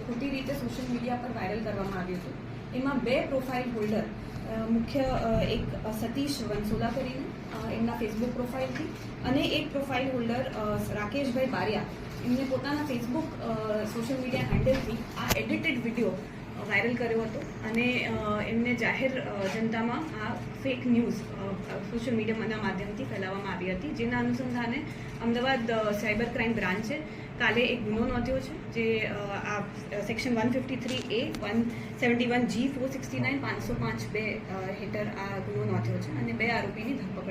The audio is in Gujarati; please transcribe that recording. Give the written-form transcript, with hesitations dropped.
ખોટી રીતે સોશિયલ મીડિયા પર વાયરલ કરવામાં આવ્યું હતું। એમાં 2 પ્રોફાઇલ હોલ્ડર મુખ્ય એક સતીશ વંસોલા કરીને એમના ફેસબુક પ્રોફાઇલથી અને એક પ્રોફાઇલ હોલ્ડર રાકેશભાઈ બારિયા એમને પોતાના ફેસબુક સોશિયલ મીડિયા હેન્ડલથી આ એડિટેડ વિડીયો વાયરલ કર્યો હતો અને એમને જાહેર જનતામાં આ ફેક ન્યૂઝ સોશિયલ મીડિયાના માધ્યમથી ફેલાવવામાં આવી હતી, જેના અનુસંધાને અમદાવાદ સાયબર ક્રાઇમ બ્રાન્ચે કાલે એક ગુનો નોંધ્યો છે, જે આ સેક્શન 153A 171G 469 505(2) હેઠળ આ ગુનો નોંધ્યો છે અને 2 આરોપીની ધરપકડ